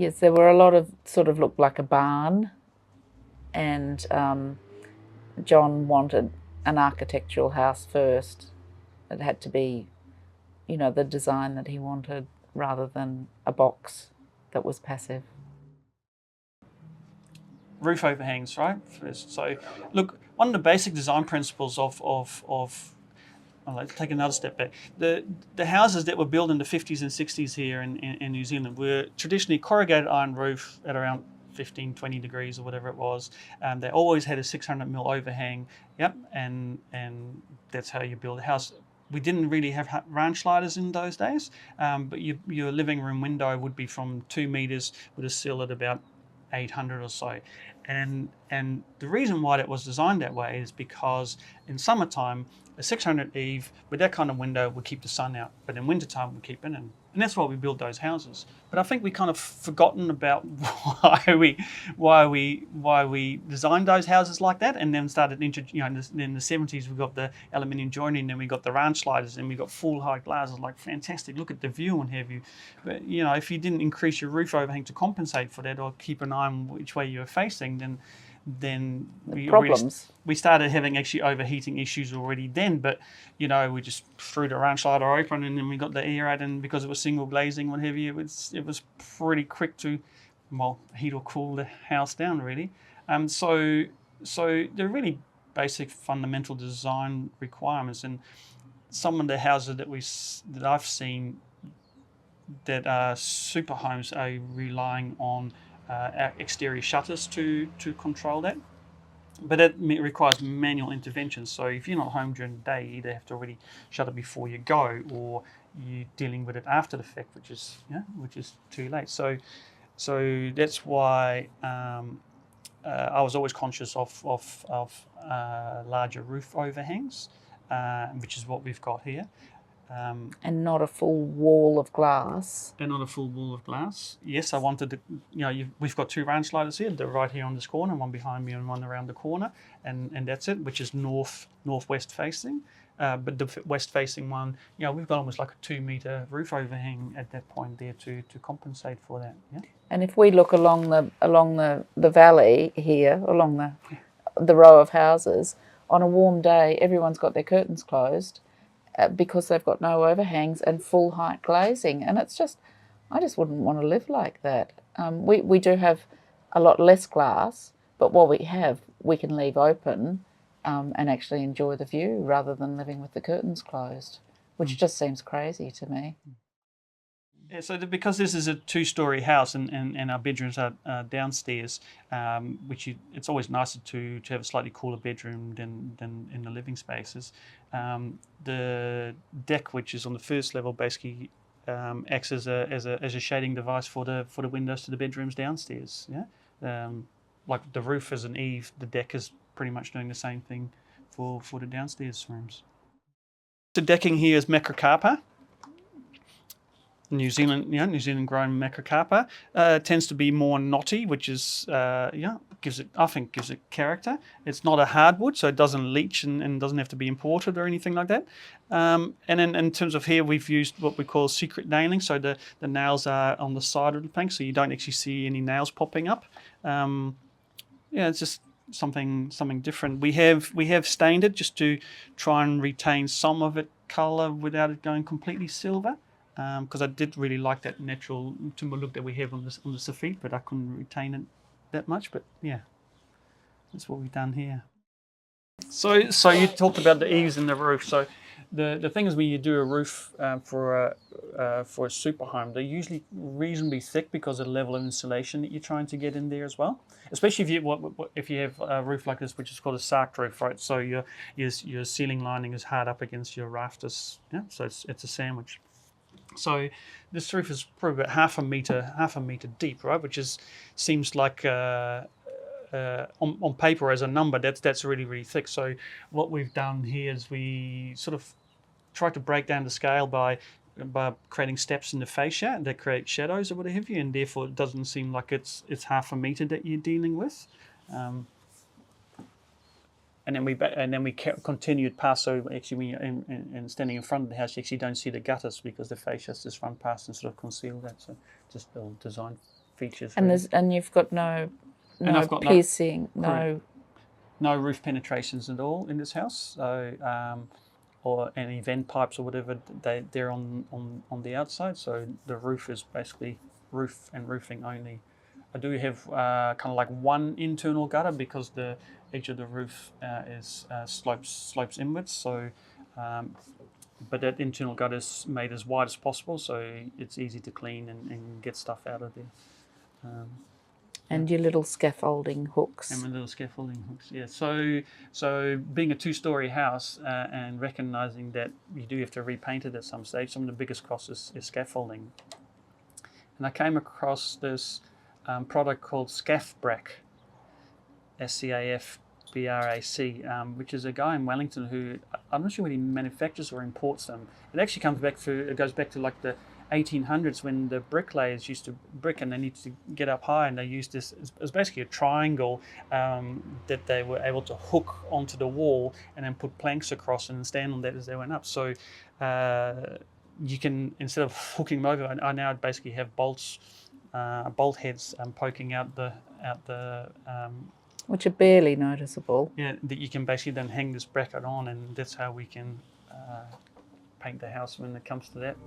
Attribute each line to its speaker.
Speaker 1: Yes, there were a lot of sort of looked like a barn, and John wanted an architectural house first. It had to be, the design that he wanted rather than a box that was passive.
Speaker 2: Roof overhangs, right? First. So, look, one of the basic design principles of let's take another step back. The houses that were built in the 50s and 60s here in New Zealand were traditionally corrugated iron roof at around 15, 20 degrees or whatever it was. They always had a 600 mil overhang. Yep, and that's how you build a house. We didn't really have ranch sliders in those days, but your living room window would be from 2 meters with a sill at about 800 or so. And the reason why it was designed that way is because in summertime, a 600 eave with that kind of window would keep the sun out, but in wintertime would keep it in. And that's why we build those houses. But I think we kind of forgotten about why we designed those houses like that, and then started in the 70s we got the aluminium joining, then we got the ranch sliders, and we got full height glasses. Like fantastic, look at the view and have you. But if you didn't increase your roof overhang to compensate for that, or keep an eye on which way you were facing, then we started having actually overheating issues already then. But we just threw the ranch slider open, and then we got the air out, and because it was single glazing, what have you, it was pretty quick to heat or cool the house down really. So they're really basic fundamental design requirements, and some of the houses that I've seen that super homes are relying on exterior shutters to control that. But it requires manual intervention. So if you're not home during the day, you either have to already shut it before you go, or you're dealing with it after the fact, which is too late. So that's why I was always conscious of larger roof overhangs, which is what we've got here.
Speaker 1: And not a full wall of glass.
Speaker 2: And not a full wall of glass. Yes, I wanted to, we've got two ranch sliders here. They're right here on this corner, one behind me and one around the corner. And that's it, which is northwest facing. But the west facing one, we've got almost like a 2 meter roof overhang at that point there to compensate for that. Yeah.
Speaker 1: And if we look along the valley here, along the row of houses, on a warm day, everyone's got their curtains closed because they've got no overhangs and full height glazing. And it's just, I just wouldn't want to live like that. We do have a lot less glass, but what we have, we can leave open and actually enjoy the view rather than living with the curtains closed, which just seems crazy to me.
Speaker 2: Yeah, so because this is a two-story house and our bedrooms are downstairs, it's always nicer to have a slightly cooler bedroom than in the living spaces. The deck, which is on the first level, basically acts as a shading device for the windows to the bedrooms downstairs. Yeah, like the roof is an eave, the deck is pretty much doing the same thing for the downstairs rooms. The decking here is macrocarpa. New Zealand grown macrocarpa tends to be more knotty, which is gives it character. It's not a hardwood, so it doesn't leach and doesn't have to be imported or anything like that. And then in terms of here, we've used what we call secret nailing, so the nails are on the side of the plank, so you don't actually see any nails popping up. It's just something different. We have stained it just to try and retain some of it colour without it going completely silver. Because I did really like that natural timber look that we have on the soffit, but I couldn't retain it that much. But yeah, that's what we've done here. So you talked about the eaves and the roof. So the thing is, when you do a roof for a super home, they're usually reasonably thick because of the level of insulation that you're trying to get in there as well. Especially if you have a roof like this, which is called a sark roof, right? So your ceiling lining is hard up against your rafters. Yeah, so it's a sandwich. So this roof is probably about half a meter deep, right? Which seems like on paper as a number that's really, really thick. So what we've done here is we sort of try to break down the scale by creating steps in the fascia that create shadows or what have you, and therefore it doesn't seem like it's half a meter that you're dealing with. And then we continued past. So actually, when you're standing in front of the house, you actually don't see the gutters because the fascias just run past and sort of conceal that. So just a little design features.
Speaker 1: And
Speaker 2: really.
Speaker 1: you've got no
Speaker 2: I've got
Speaker 1: piercing, no.
Speaker 2: No roof penetrations at all in this house. So or any vent pipes or whatever, they're on the outside. So the roof is basically roof and roofing only. I do have kind of like one internal gutter because the edge of the roof is slopes inwards. So, but that internal gutter is made as wide as possible, so it's easy to clean and get stuff out of there.
Speaker 1: And your little scaffolding hooks.
Speaker 2: And my little scaffolding hooks, yeah. So being a two-story house and recognizing that you do have to repaint it at some stage, some of the biggest costs is scaffolding. And I came across this product called Scafbrac, SCAFBRAC, which is a guy in Wellington who, I'm not sure whether he manufactures or imports them. It actually it goes back to like the 1800s when the bricklayers used to brick and they needed to get up high, and they used this. It was basically a triangle that they were able to hook onto the wall and then put planks across and stand on that as they went up. So you can, instead of hooking them over, I now basically have bolt heads poking out the
Speaker 1: which are barely noticeable.
Speaker 2: yeah, that you can basically then hang this bracket on, and that's how we can paint the house when it comes to that.